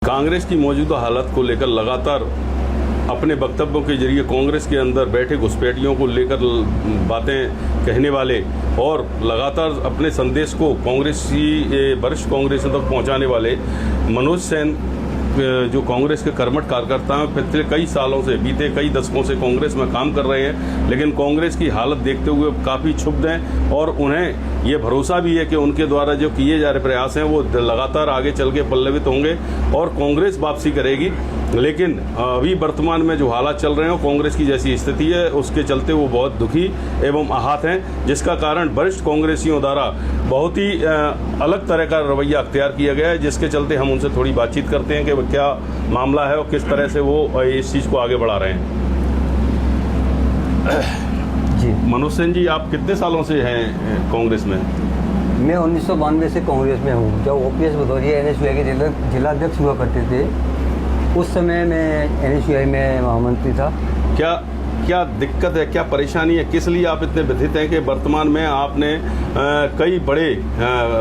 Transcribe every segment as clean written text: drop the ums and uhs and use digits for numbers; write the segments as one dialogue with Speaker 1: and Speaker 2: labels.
Speaker 1: कांग्रेस की मौजूदा हालत को लेकर लगातार अपने वक्तव्यों के जरिए कांग्रेस के अंदर बैठे घुसपैठियों को लेकर बातें कहने वाले और लगातार अपने संदेश को कांग्रेसी वरिष्ठ कांग्रेसियों तक पहुंचाने वाले मनोज सेन जो कांग्रेस के कर्मठ कार्यकर्ता हैं, पिछले कई सालों से, बीते कई दशकों से कांग्रेस में काम कर रहे हैं, लेकिन कांग्रेस की हालत देखते हुए काफ़ी क्षुब्ध हैं और उन्हें ये भरोसा भी है कि उनके द्वारा जो किए जा रहे प्रयास हैं वो लगातार आगे चल के पल्लवित होंगे और कांग्रेस वापसी करेगी। लेकिन अभी वर्तमान में जो हालात चल रहे हैं कांग्रेस की जैसी स्थिति है, उसके चलते वो बहुत दुखी एवं आहत हैं, जिसका कारण वरिष्ठ कांग्रेसियों द्वारा बहुत ही अलग तरह का रवैया अख्तियार किया गया है, जिसके चलते हम उनसे थोड़ी बातचीत करते हैं कि क्या मामला है और किस तरह से वो इस चीज़ को आगे बढ़ा रहे हैं।
Speaker 2: जी,
Speaker 1: मनोज सेन जी, आप कितने सालों से हैं कांग्रेस में?
Speaker 2: मैं 1992 से कांग्रेस में हूँ। जब ओपीएस भदौरिया NSUI के जिलाध्यक्ष हुआ करते थे, उस समय मैं NSUI में महामंत्री था।
Speaker 1: क्या दिक्कत है, क्या परेशानी है, किस लिए आप इतने व्यथित हैं कि वर्तमान में आपने कई बड़े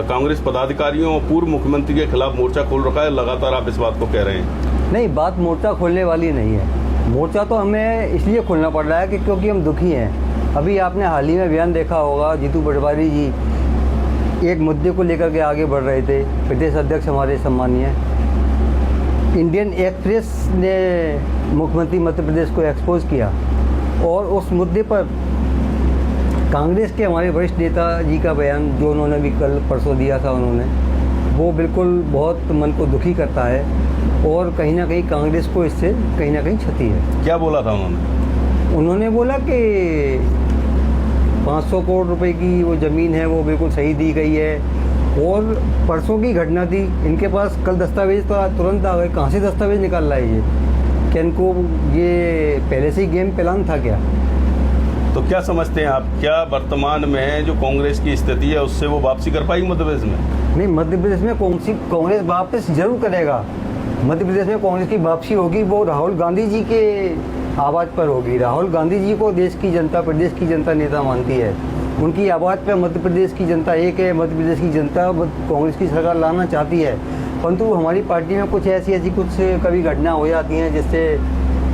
Speaker 1: कांग्रेस पदाधिकारियों और पूर्व मुख्यमंत्री के खिलाफ मोर्चा खोल रखा है, लगातार आप इस बात को कह रहे हैं?
Speaker 2: नहीं, बात मोर्चा खोलने वाली नहीं है। मोर्चा तो हमें इसलिए खोलना पड़ रहा है कि क्योंकि हम दुखी हैं। अभी आपने हाल ही में बयान देखा होगा, जीतू पटवारी जी एक मुद्दे को लेकर के आगे बढ़ रहे थे। प्रदेश अध्यक्ष हमारे सम्मानीय इंडियन एक्सप्रेस ने मुख्यमंत्री मध्य प्रदेश को एक्सपोज किया और उस मुद्दे पर कांग्रेस के हमारे वरिष्ठ नेता जी का बयान जो उन्होंने भी कल परसों दिया था, वो बिल्कुल बहुत मन को दुखी करता है और कहीं ना कहीं कांग्रेस को इससे कहीं ना कहीं क्षति है।
Speaker 1: क्या बोला था उन्होंने?
Speaker 2: उन्होंने बोला कि 500 करोड़ रुपए की वो ज़मीन है वो बिल्कुल सही दी गई है और परसों की घटना थी, इनके पास कल दस्तावेज तो तुरंत आ गए। कहाँ से दस्तावेज निकाल रहा है ये? क्या इनको ये पहले से ही गेम प्लान था क्या?
Speaker 1: तो क्या समझते हैं आप, क्या वर्तमान में जो कांग्रेस की स्थिति है उससे वो वापसी कर पाएगी मध्य प्रदेश में?
Speaker 2: नहीं, मध्य प्रदेश में कांग्रेस वापस जरूर करेगा। मध्य प्रदेश में कांग्रेस की वापसी होगी, वो राहुल गांधी जी के आवाज़ पर होगी। राहुल गांधी जी को देश की जनता, प्रदेश की जनता नेता मानती है। उनकी आवाज़ पर मध्य प्रदेश की जनता एक है। मध्य प्रदेश की जनता कांग्रेस की सरकार लाना चाहती है, परंतु हमारी पार्टी में कुछ ऐसी कुछ कभी घटना हो जाती हैं जिससे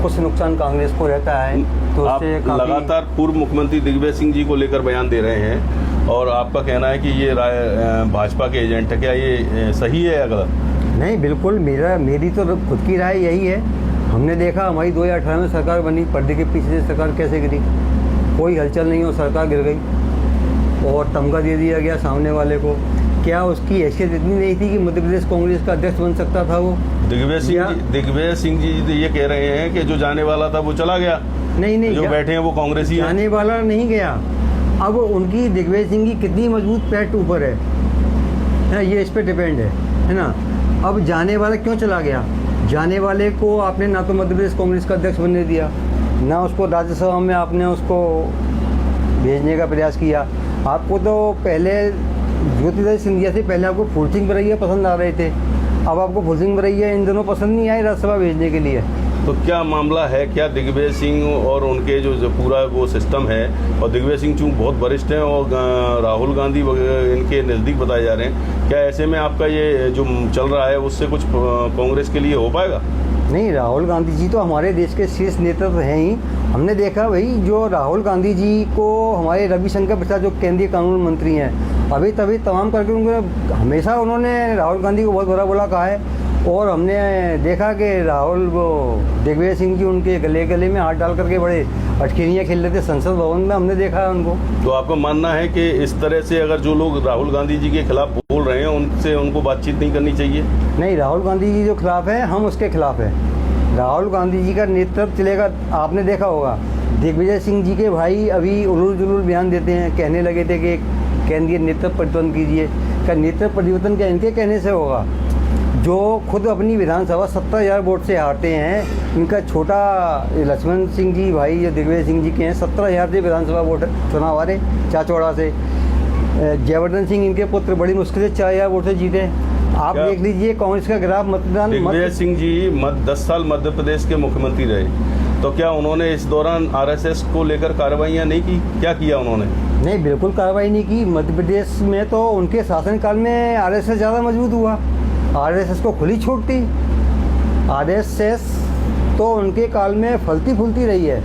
Speaker 2: कुछ नुकसान कांग्रेस को रहता है। तो
Speaker 1: आप लगातार पूर्व मुख्यमंत्री दिग्विजय सिंह जी को लेकर बयान दे रहे हैं और आपका कहना है कि ये राय भाजपा के एजेंट है, क्या ये सही है या गलत?
Speaker 2: नहीं, बिल्कुल मेरी तो खुद की राय यही है। हमने देखा हमारी 2018 में सरकार बनी, पर्दे के पीछे से सरकार कैसे गिरी, कोई हलचल नहीं हो, सरकार गिर गई और तमगा दे दिया गया सामने वाले को। क्या उसकी हैसियत इतनी नहीं थी कि मध्य प्रदेश कांग्रेस का अध्यक्ष बन सकता था वो?
Speaker 1: दिग्विजय सिंह जी ये कह रहे हैं कि जो जाने वाला था वो चला गया। नहीं, जो बैठे हैं वो कांग्रेसी हैं।
Speaker 2: जाने वाला नहीं गया। अब उनकी दिग्विजय सिंह की कितनी मजबूत पैठ ऊपर है, ये इस पर डिपेंड है ना। अब जाने वाला क्यों चला गया? जाने वाले को आपने ना तो मध्य प्रदेश कांग्रेस का अध्यक्ष बनने दिया, ना उसको राज्यसभा में आपने उसको भेजने का प्रयास किया। आपको तो पहले ज्योतिरादित्य सिंधिया से पहले आपको फूल सिंह बरैया पसंद आ रहे थे, अब आपको फूल सिंह बरैया इन दोनों पसंद नहीं आए राज्यसभा भेजने के लिए।
Speaker 1: तो क्या मामला है, क्या दिग्विजय सिंह और उनके जो पूरा वो सिस्टम है, और दिग्विजय सिंह चूँकि बहुत वरिष्ठ हैं और राहुल गांधी इनके नज़दीक बताए जा रहे हैं, क्या ऐसे में आपका ये जो चल रहा है उससे कुछ कांग्रेस के लिए हो पाएगा?
Speaker 2: नहीं, राहुल गांधी जी तो हमारे देश के शीर्ष नेता तो हैं ही। हमने देखा भाई, जो राहुल गांधी जी को हमारे रविशंकर प्रसाद जो केंद्रीय कानून मंत्री हैं, अभी तभी तमाम करके उनको हमेशा उन्होंने राहुल गांधी को बहुत बुरा बोला कहा है और हमने देखा कि राहुल वो दिग्विजय सिंह जी उनके गले में हाथ डाल करके बड़े अटखेनियाँ खेल रहे थे संसद भवन में, हमने देखा है उनको।
Speaker 1: तो आपका मानना है कि इस तरह से अगर जो लोग राहुल गांधी जी के खिलाफ बोल रहे हैं उनसे उनको बातचीत नहीं करनी चाहिए? नहीं,
Speaker 2: राहुल गांधी जी जो खिलाफ है हम उसके खिलाफ हैं। राहुल गांधी जी का नेतृत्व चलेगा। आपने देखा होगा दिग्विजय सिंह जी के भाई अभी उलूल जुलूल बयान देते हैं, कहने लगे थे कि केंद्रीय नेतृत्व परिवर्तन कीजिए। क्या नेतृत्व परिवर्तन क्या इनके कहने से होगा? जो खुद अपनी विधानसभा 70,000 वोट से हारते हैं, इनका छोटा लक्ष्मण सिंह जी भाई जो दिग्विजय सिंह जी के हैं 17,000 से विधानसभा वोट चुनाव हारे चाचौड़ा से। जयवर्धन सिंह इनके पुत्र बड़ी मुश्किल से 4,000 वोट से जीते। आप देख लीजिए कांग्रेस का ग्राफ मतदान।
Speaker 1: दिग्विजय सिंह जी 10 साल मध्य प्रदेश के मुख्यमंत्री रहे, तो क्या उन्होंने इस दौरान RSS को लेकर कार्रवाइयाँ नहीं की? क्या किया उन्होंने?
Speaker 2: नहीं, बिल्कुल कार्रवाई नहीं की। मध्य प्रदेश में तो उनके शासनकाल में RSS ज़्यादा मजबूत हुआ। RSS को खुली छूट थी। आरएसएस तो उनके काल में फलती फूलती रही है।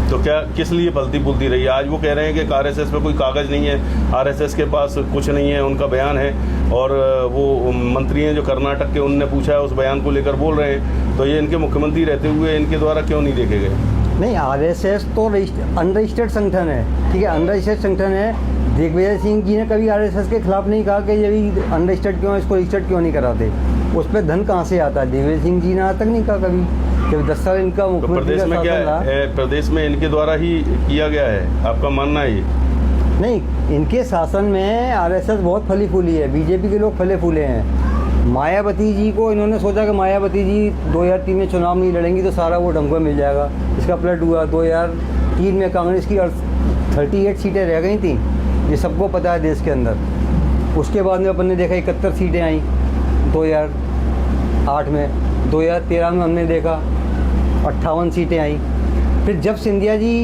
Speaker 1: तो क्या किस लिए फलती फूलती रही है? आज वो कह रहे हैं कि आरएसएस पे कोई कागज नहीं है, आरएसएस के पास कुछ नहीं है, उनका बयान है। और वो मंत्री हैं जो कर्नाटक के, उनने पूछा है, उस बयान को लेकर बोल रहे हैं। तो ये इनके मुख्यमंत्री रहते हुए इनके द्वारा क्यों नहीं देखे गए?
Speaker 2: नहीं, आरएसएस तो अनरजिस्टर्ड संगठन है, ठीक है, अनरजिस्टर्ड संगठन है। दिग्विजय सिंह जी ने कभी आरएसएस के खिलाफ नहीं कहा कि ये भी अनरजिस्टर्ड क्यों है, इसको रजिस्टर्ड क्यों नहीं कराते। उस पर धन कहाँ से आता है? दिग्विजय सिंह जी ने आज तक नहीं कहा कभी। जब 10 साल इनका मुख्यमंत्री
Speaker 1: प्रदेश में क्या है, प्रदेश में इनके द्वारा ही किया गया है, आपका मानना है ये?
Speaker 2: नहीं, इनके शासन में आरएसएस बहुत फली फूली है, बीजेपी के लोग फले फूले हैं। मायावती जी को इन्होंने सोचा कि मायावती जी 2003 में चुनाव नहीं लड़ेंगी तो सारा वोट हमको मिल जाएगा। इसका पलट हुआ। 2003 में कांग्रेस की 38 सीटें रह गई थी, ये सबको पता है देश के अंदर। उसके बाद में अपन ने देखा 71 सीटें आई 2008 में। 2013 में हमने देखा 58 सीटें आई। फिर जब सिंधिया जी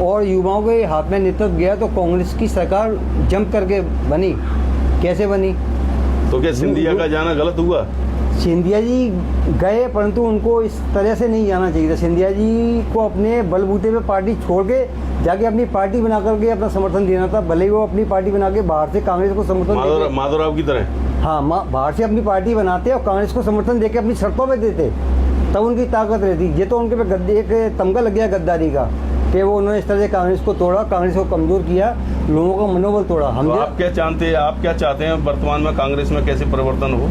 Speaker 2: और युवाओं के हाथ में नेतृत्व गया तो कांग्रेस की सरकार जंप करके बनी। कैसे बनी?
Speaker 1: तो क्या सिंधिया का जाना गलत हुआ?
Speaker 2: सिंधिया जी गए, परंतु उनको इस तरह से नहीं जाना चाहिए था। सिंधिया जी को अपने बलबूते पे पार्टी छोड़ के जाके अपनी पार्टी बना करके अपना समर्थन देना था। भले ही वो अपनी पार्टी बना के बाहर से कांग्रेस को समर्थन
Speaker 1: माधवराव की तरह,
Speaker 2: हाँ, बाहर से अपनी पार्टी बनाते और कांग्रेस को समर्थन देके अपनी शर्तों पे देते, तब उनकी ताकत रहती। ये तो उनके पे एक तमगा लग गया गद्दारी का कि वो उन्होंने इस तरह से कांग्रेस को तोड़ा, कांग्रेस को कमजोर किया, लोगों का मनोबल तोड़ा। हम
Speaker 1: तो आप क्या चाहते हैं वर्तमान में कांग्रेस में कैसे परिवर्तन हो?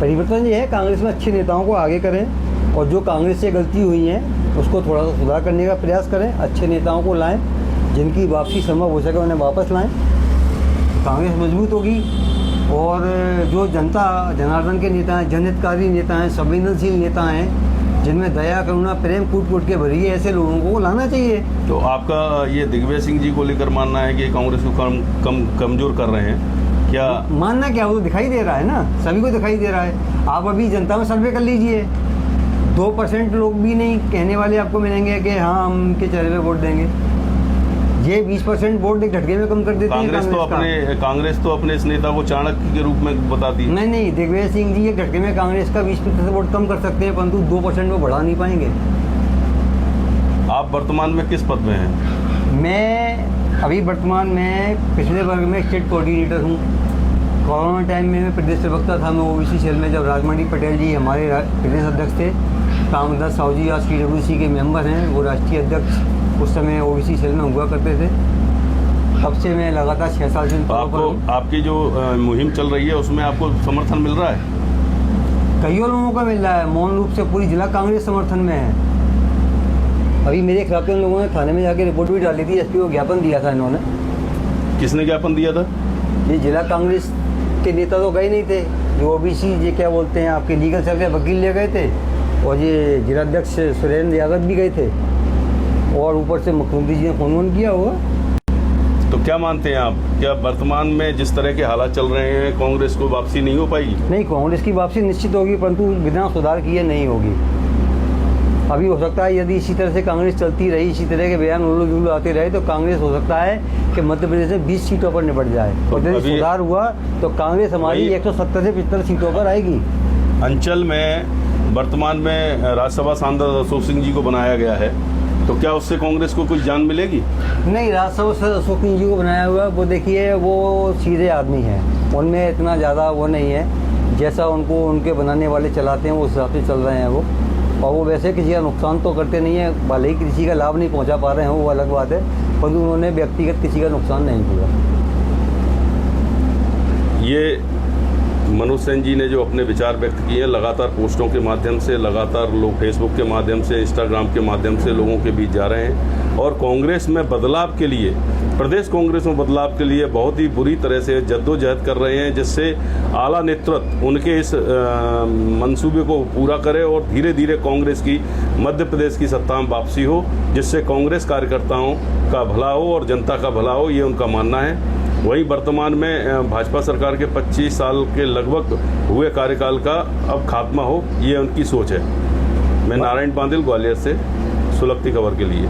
Speaker 2: परिवर्तन ये है, कांग्रेस में अच्छे नेताओं को आगे करें और जो कांग्रेस से गलती हुई है उसको थोड़ा सा सुधार करने का प्रयास करें। अच्छे नेताओं को लाएं, जिनकी वापसी संभव हो सके उन्हें वापस लाएं। कांग्रेस मजबूत होगी और जो जनता जनार्दन के नेता हैं, जनहितकारी नेता हैं, संवेदनशील नेता हैं, जिनमें दया करुणा प्रेम कूट कूट के भरी है, ऐसे लोगों को लाना चाहिए।
Speaker 1: तो आपका ये दिग्विजय सिंह जी को लेकर मानना है कि कांग्रेस को कमजोर कर रहे हैं क्या?
Speaker 2: मानना क्या, वो तो दिखाई दे रहा है ना, सभी को दिखाई दे रहा है। आप अभी जनता में सर्वे कर लीजिए, 2% लोग भी नहीं कहने वाले आपको मिलेंगे कि हाँ हम उनके चेहरे पे वोट देंगे। ये 20% वोट एक झटके में कम कर देते हैं।
Speaker 1: कांग्रेस तो अपने इस नेता को चाणक्य के रूप में बताती है।
Speaker 2: नहीं, दिग्विजय सिंह जी एक झटके में कांग्रेस का 20% वोट कम कर सकते हैं, परंतु 2% वो बढ़ा नहीं पाएंगे।
Speaker 1: आप वर्तमान में किस पद में हैं?
Speaker 2: मैं अभी वर्तमान में पिछले वर्ग में स्टेट कोऑर्डिनेटर हूँ। कोरोना टाइम में मैं प्रदेश प्रवक्ता था। मैं ओबीसी सेल में, जब राजमणि पटेल जी हमारे प्रदेश अध्यक्ष थे, रामदास साहू जी आज CWC के मेंबर हैं, वो राष्ट्रीय अध्यक्ष उस समय ओबीसी सेल में हुआ करते थे। तब से मैं लगातार 6 साल से
Speaker 1: आपकी जो मुहिम चल रही है उसमें आपको समर्थन मिल रहा है?
Speaker 2: कईयों लोगों का मिल रहा है, मौन रूप से पूरी जिला कांग्रेस समर्थन में है। अभी मेरे खिलाफ उन लोगों ने थाने में जाके रिपोर्ट भी डाली थी, SP को ज्ञापन दिया था इन्होंने।
Speaker 1: किसने ज्ञापन दिया था?
Speaker 2: ये जिला कांग्रेस के नेता तो गए नहीं थे, जो ओबीसी ये क्या बोलते हैं आपके लीगल सेल के वकील ले गए थे, और ये जिलाध्यक्ष सुरेंद्र यादव भी गए थे, और ऊपर से मुख्यमंत्री जी ने फोन किया होगा।
Speaker 1: तो क्या मानते हैं आप, क्या वर्तमान में जिस तरह के हालात चल रहे हैं कांग्रेस को वापसी नहीं हो पाएगी?
Speaker 2: नहीं, कांग्रेस की वापसी निश्चित होगी, परंतु बिना सुधार किए नहीं होगी। अभी हो सकता है यदि इसी तरह से कांग्रेस चलती रही, इसी तरह के बयान उल्लू जुल्लू आते रहे, तो कांग्रेस हो सकता है कि मध्य प्रदेश में 20 सीटों पर निपट जाए। और यदि सुधार हुआ तो कांग्रेस हमारी 170 से 75 सीटों पर आएगी।
Speaker 1: अंचल में वर्तमान में राज्यसभा सांसद अशोक सिंह जी को बनाया गया है, तो क्या उससे कांग्रेस को कुछ जान मिलेगी?
Speaker 2: नहीं, राज्यसभा से अशोक सिंह जी को बनाया हुआ, वो देखिए वो सीधे आदमी हैं, उनमें इतना ज़्यादा वो नहीं है। जैसा उनको उनके बनाने वाले चलाते हैं उस हिसाब से चल रहे हैं वो, और वो वैसे किसी का नुकसान तो करते नहीं है। भले ही किसी का लाभ नहीं पहुंचा पा रहे हैं वो अलग बात है, परंतु उन्होंने व्यक्तिगत किसी का नुकसान नहीं किया।
Speaker 1: ये मनोज सेन जी ने जो अपने विचार व्यक्त किए, लगातार पोस्टों के माध्यम से, लगातार लोग फेसबुक के माध्यम से, इंस्टाग्राम के माध्यम से लोगों के बीच जा रहे हैं, और कांग्रेस में बदलाव के लिए, प्रदेश कांग्रेस में बदलाव के लिए बहुत ही बुरी तरह से जद्दोजहद कर रहे हैं, जिससे आला नेतृत्व उनके इस मंसूबे को पूरा करे और धीरे धीरे कांग्रेस की मध्य प्रदेश की सत्ता में वापसी हो, जिससे कांग्रेस कार्यकर्ताओं का भला हो और जनता का भला हो, ये उनका मानना है। वहीं वर्तमान में भाजपा सरकार के 25 साल के लगभग हुए कार्यकाल का अब खात्मा हो, ये उनकी सोच है। मैं नारायण पांदिल, ग्वालियर से, सुलगती खबर के लिए।